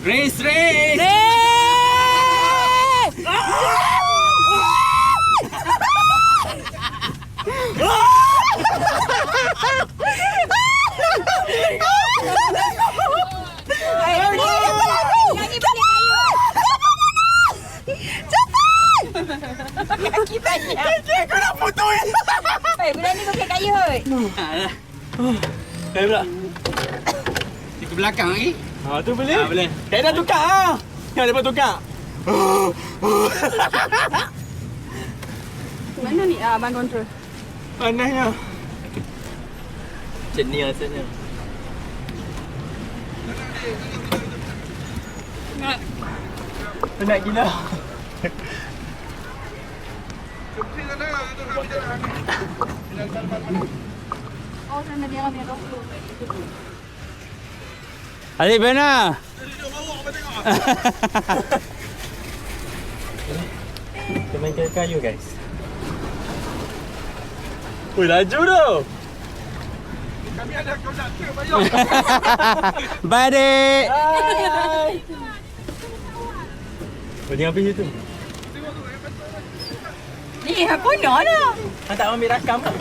Race, race. Kaki banyak. Kaki aku nak putus. Berani kau kaki kayu hoi. Pula. Di ke belakang lagi. Tu boleh? Boleh. Tak dah tukar ah. Yang dapat tukar. Mana ni? Abang kontrol. Panasnya. Macam ni rasanya. Penat gila. Oh, sana dia ambil rokok. Adik mana? Kita main kayu guys. Ui, laju tu. Kami ada konduktor bayar. Bye, Adik. Hai. Kau jangan pergi tu. Ni apa nak dah? Tak ambil rakam lah.